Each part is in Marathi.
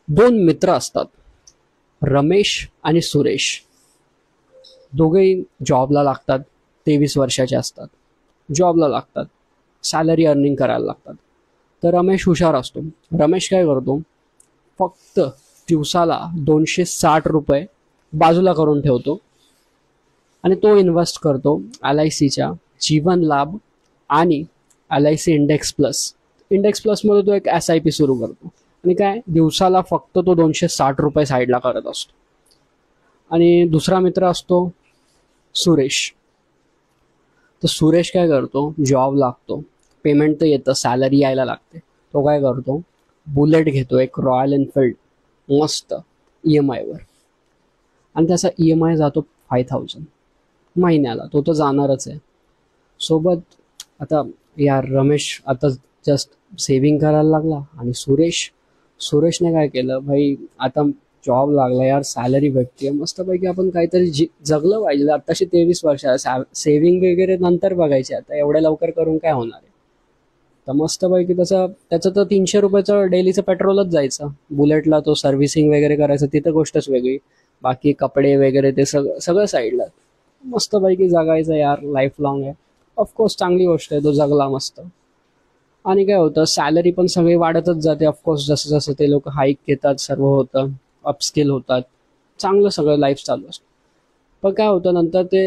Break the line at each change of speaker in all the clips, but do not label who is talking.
दोन मित्र असतात, रमेश आणि सुरेश. दोघेही जॉबला लागतात, 23 वर्षाचे असतात, जॉबला लागतात, सॅलरी अर्निंग करायला लागतात. तर रमेश हुशार असतो. रमेश काय करतो, फक्त दिवसाला 260 रुपये बाजूला करून ठेवतो आणि तो इन्व्हेस्ट करतो LICच्या जीवन लाभ आणि LIC इंडेक्स प्लसमध्ये तो एक SIP सुरू करतो. आणि काय, दिवसाला फक्त तो 260 रुपये साईडला करत असतो. आणि दुसरा मित्र असतो सुरेश. तर सुरेश काय करतो, जॉब लागतो, पेमेंट तर येतं, सॅलरी यायला लागते. तो काय करतो, बुलेट घेतो, एक रॉयल एनफिल्ड मस्त EMIवर. आणि त्याचा EMI जातो 5000 महिन्याला. तो तर जाणारच आहे. सोबत आता यार रमेश आता जस्ट सेविंग करायला लागला. आणि सुरेशने काय केलं, भाई आता जॉब लागला यार, सॅलरी भेटते मस्तपैकी, आपण काहीतरी जगलं पाहिजे. आताशी 23 वर्ष, सेव्हिंग वगैरे नंतर बघायची, आता एवढ्या लवकर करून काय होणार आहे. तर मस्तपैकी त्याचं तर 300 रुपयाचं डेलीचं पेट्रोलच जायचं. बुलेटला तो सर्व्हिसिंग वगैरे करायचं, तिथं गोष्टच वेगळी. बाकी कपडे वगैरे ते सगळं साईडला. मस्तपैकी जगायचं यार, लाईफ लॉंग आहे. ऑफकोर्स चांगली गोष्ट आहे, तो जगला मस्त. आणि काय होतं, सॅलरी पण सगळी वाढतच जाते. ऑफकोर्स जसं जसं ते लोक हाईक घेतात, सर्व होतं, अपस्किल होतात, चांगलं सगळं लाईफ चालू असतं. पण काय होतं, नंतर ते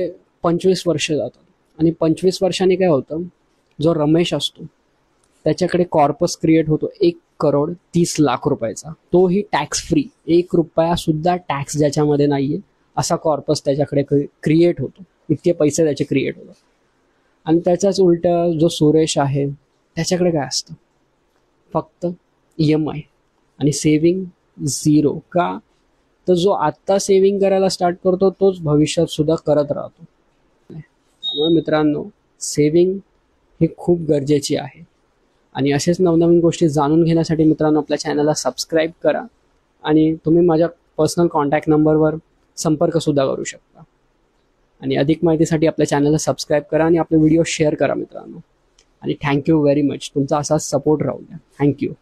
25 वर्ष जातात. आणि 25 वर्षांनी काय होतं, जो रमेश असतो त्याच्याकडे कॉर्पस क्रिएट होतो 1,30,00,000 रुपयाचा. तोही टॅक्स फ्री, 1 रुपया सुद्धा टॅक्स ज्याच्यामध्ये नाहीये, असा कॉर्पस त्याच्याकडे क्रिएट होतो. इतके पैसे त्याचे क्रिएट होतात. आणि त्याच्याच उलट जो सुरेश आहे, त्याच्याकडे काय असतं, फक्त EMI आणि सेविंग झिरो. का, तर जो आत्ता सेविंग करायला स्टार्ट करतो तोच भविष्यात सुद्धा करत राहतो. त्यामुळे मित्रांनो, सेविंग ही खूप गरजेची आहे. आणि असेच नवनवीन गोष्टी जाणून घेण्यासाठी मित्रांनो, आपल्या चॅनलला सबस्क्राईब करा. आणि तुम्ही माझ्या पर्सनल कॉन्टॅक्ट नंबरवर संपर्कसुद्धा करू शकता. आणि अधिक माहितीसाठी आपल्या चॅनलला सबस्क्राईब करा आणि आपले व्हिडिओ शेअर करा मित्रांनो. आणि थँक्यू व्हेरी मच. तुमचा असाच सपोर्ट राहू द्या. थँक्यू.